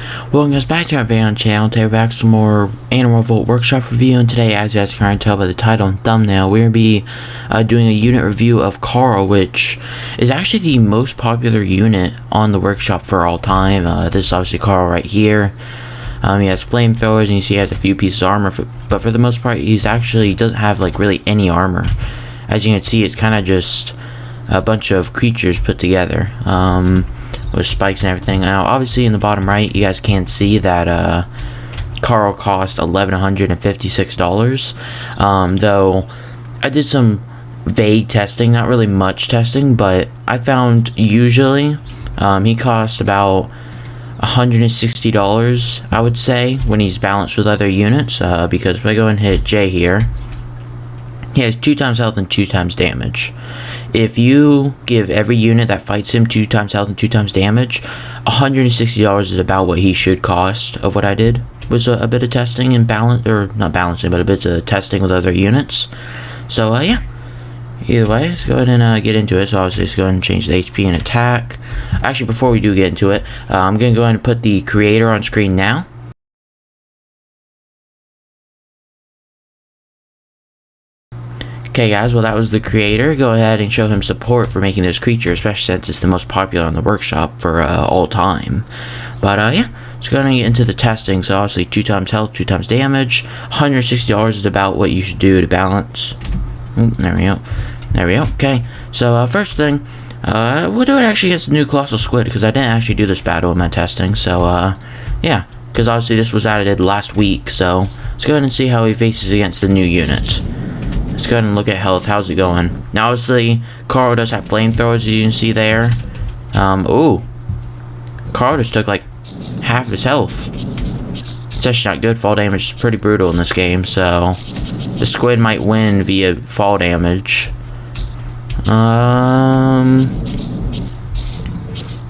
Welcome guys back to our video on the channel. Today we're back with some more Revolt workshop review, and today, as you guys can already tell by the title and thumbnail, we're going to be doing a unit review of Carl, which is actually the most popular unit on the workshop for all time. This is obviously Carl right here. He has flamethrowers, and you see he has a few pieces of armor, but for the most part, he doesn't have like really any armor. As you can see, it's kind of just a bunch of creatures put together. With spikes and everything. Now, obviously, in the bottom right, you guys can see that Carl cost $1,156. Though I did some vague testing, not really much testing, but I found usually he costs about $160, I would say, when he's balanced with other units. Because if I go and hit J here, he has 2 times health and 2 times damage. If you give every unit that fights him 2 times health and 2 times damage, $160 is about what he should cost. Of what I did was a bit of testing and not balancing, but a bit of testing with other units. So yeah, either way, let's go ahead and get into it. So obviously, let's go ahead and change the HP and attack. Actually, before we do get into it, I'm gonna go ahead and put the creator on screen now. Okay guys, well that was the creator. Go ahead and show him support for making this creature, especially since it's the most popular in the workshop for all time. But yeah, let's go ahead and get into the testing. So obviously 2 times health, 2 times damage. $160 is about what you should do to balance. There we go. There we go. Okay, so first thing, we'll do it actually against the new Colossal Squid, because I didn't actually do this battle in my testing. So yeah, because obviously this was added last week. So let's go ahead and see how he faces against the new unit. Let's go ahead and look at health. How's it going? Now, obviously, Carl does have flamethrowers, as you can see there. Ooh. Carl just took, like, half his health. It's actually not good. Fall damage is pretty brutal in this game, so the squid might win via fall damage. But,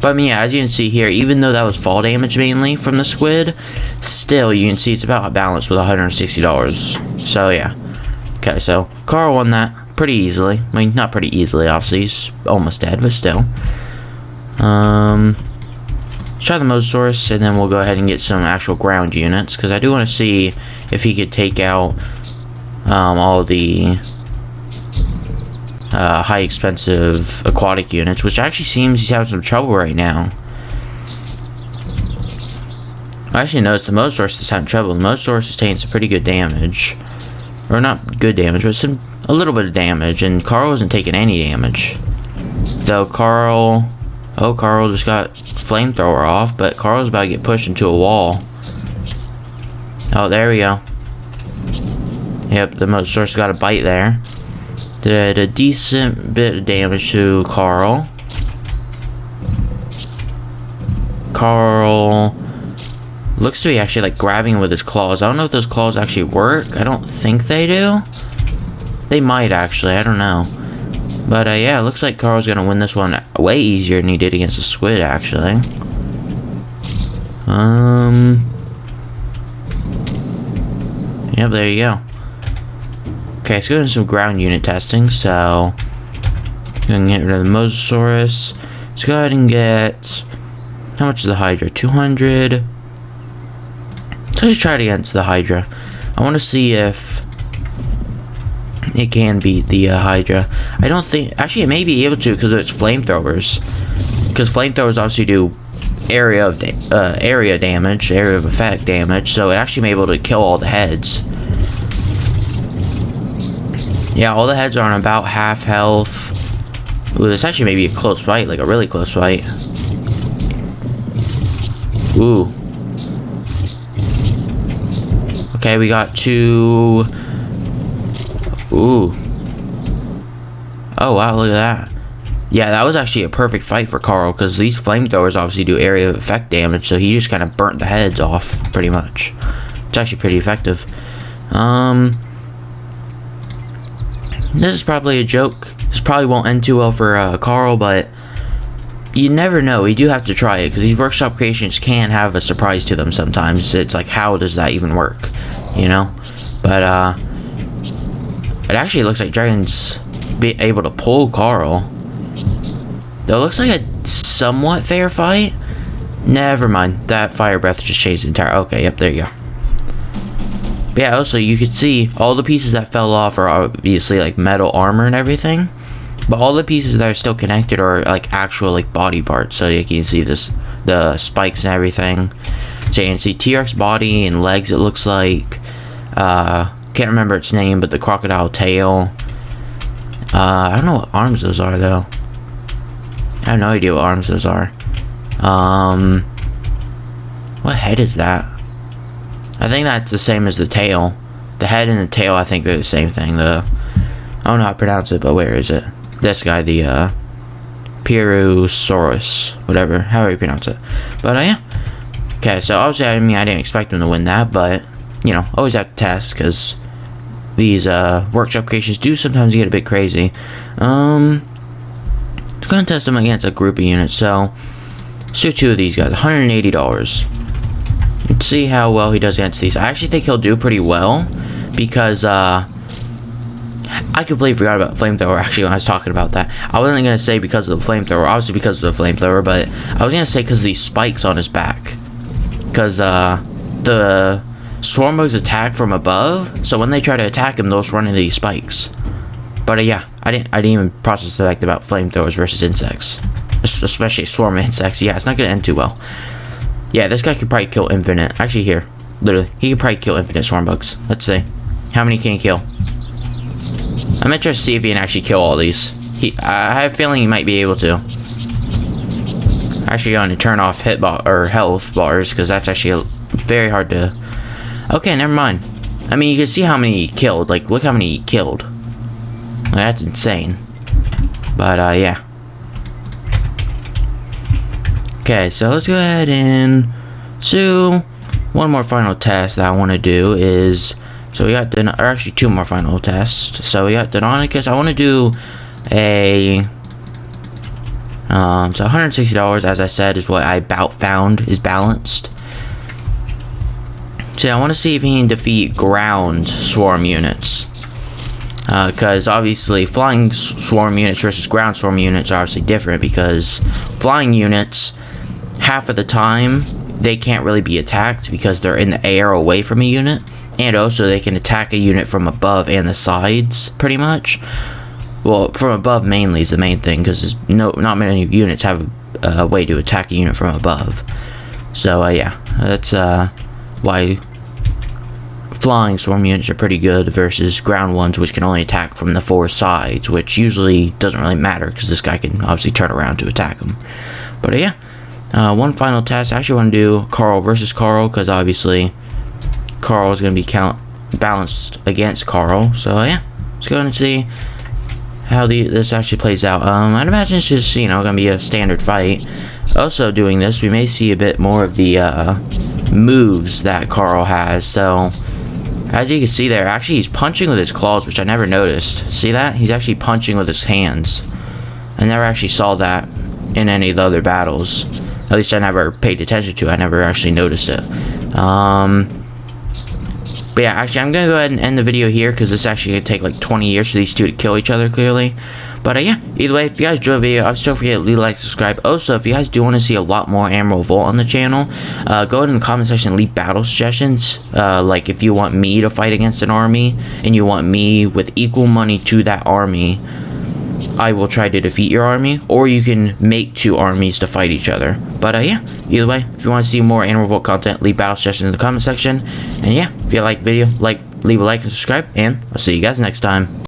I mean, yeah, as you can see here, even though that was fall damage mainly from the squid, still, you can see it's about balanced with $160. So, yeah. Okay, so Carl won that pretty easily. I mean, not pretty easily, obviously. He's almost dead, but still. Let's try the Mosasaurus, and then we'll go ahead and get some actual ground units, because I do want to see if he could take out all the high expensive aquatic units, which actually seems he's having some trouble right now. I actually noticed the Mosasaurus is having trouble. The Mosasaurus is taking some pretty good damage. Or not good damage, but a little bit of damage, and Carl isn't taking any damage. Though Carl just got flamethrower off, but Carl's about to get pushed into a wall. Oh, there we go. Yep, the Mosasaurus got a bite there. Did a decent bit of damage to Carl. Carl looks to be actually like grabbing with his claws. I don't know if those claws actually work. I don't think they do. They might actually. I don't know. But yeah, it looks like Carl's gonna win this one way easier than he did against the squid actually. Yep, there you go. Okay, let's go into some ground unit testing. So I'm gonna get rid of the Mosasaurus. Let's go ahead and get, how much is the Hydra? 200. So let's try it against the Hydra. I want to see if it can beat the Hydra. I don't think, actually it may be able to, because it's flamethrowers. Because flamethrowers obviously do area of effect damage, so it actually may be able to kill all the heads. Yeah, all the heads are on about half health. Ooh, this actually may be a close fight, like a really close fight. Ooh. Okay, we got 2. Ooh. Oh, wow, look at that. Yeah, that was actually a perfect fight for Carl, because these flamethrowers obviously do area of effect damage, so he just kind of burnt the heads off, pretty much. It's actually pretty effective. This is probably a joke. This probably won't end too well for Carl, but you never know. You do have to try it, because these workshop creations can have a surprise to them sometimes. It's like, how does that even work? You know? But, it actually looks like Dragon's be able to pull Carl. Though it looks like a somewhat fair fight. Never mind. That fire breath just changed the entire... Okay, yep, there you go. But yeah, also, you could see all the pieces that fell off are obviously, like, metal armor and everything. But all the pieces that are still connected are, like, actual, like, body parts. So you can see this, the spikes and everything. So you can see T-Rex body and legs, it looks like. Can't remember its name, but the crocodile tail. I don't know what arms those are, though. I have no idea what arms those are. What head is that? I think that's the same as the tail. The head and the tail, I think they're the same thing. I don't know how to pronounce it, but where is it? This guy, the Pyrosaurus, whatever, however you pronounce it. But yeah. Okay, so obviously, I mean, I didn't expect him to win that, but you know, always have to test because these workshop creations do sometimes get a bit crazy. Just gonna test them against a group of units. So let's do 2 of these guys. $180. Let's see how well he does against these. I actually think he'll do pretty well because I completely forgot about flamethrower. Actually, when I was talking about that, I wasn't gonna say because of the flamethrower. Obviously because of the flamethrower, but I was gonna say because of these spikes on his back. Because the swarm bugs attack from above, so when they try to attack him, they'll just run into these spikes. But yeah, I didn't even process the fact about flamethrowers versus insects, especially swarm insects. Yeah, it's not gonna end too well. Yeah, this guy could probably kill infinite. Actually, here, literally, he could probably kill infinite swarm bugs. Let's see, how many can he kill? I'm interested to see if he can actually kill all these. I have a feeling he might be able to. Actually, going to turn off health bars because that's actually very hard to. Okay, never mind. I mean, you can see how many he killed. Like, look how many he killed. Like, that's insane. But yeah. Okay, so let's go ahead and do one more final test that I want to do is. So we got or actually 2 more final tests. So we got Deinonychus. I want to do a. So $160, as I said, is what I found is balanced. So I want to see if he can defeat ground swarm units. Because obviously flying swarm units versus ground swarm units are obviously different, because flying units, half of the time, they can't really be attacked because they're in the air away from a unit. And also they can attack a unit from above and the sides, pretty much. Well, from above mainly is the main thing, because not many units have a way to attack a unit from above. So yeah, that's why flying swarm units are pretty good versus ground ones, which can only attack from the 4 sides, which usually doesn't really matter because this guy can obviously turn around to attack them. But yeah, one final test. I actually want to do Carl versus Carl because obviously Carl is going to be balanced against Carl. So yeah, let's go and see how this actually plays out. I'd imagine it's just, you know, gonna be a standard fight. Also doing this, we may see a bit more of the moves that Carl has. So as you can see there, actually he's punching with his claws, which I never noticed. See that? He's actually punching with his hands. I never actually saw that in any of the other battles. At least I never paid attention to it. I never actually noticed it. But yeah, actually, I'm going to go ahead and end the video here because this actually going to take like 20 years for these two to kill each other, clearly. But yeah, either way, if you guys enjoyed the video, don't forget to leave a like, subscribe. Also, if you guys do want to see a lot more Revolt on the channel, go ahead in the comment section and leave battle suggestions. Like if you want me to fight against an army and you want me with equal money to that army, I will try to defeat your army, or you can make 2 armies to fight each other. But yeah, either way, if you want to see more Revolt content, leave battle suggestions in the comment section. And yeah, if you like the video, leave a like and subscribe, and I'll see you guys next time.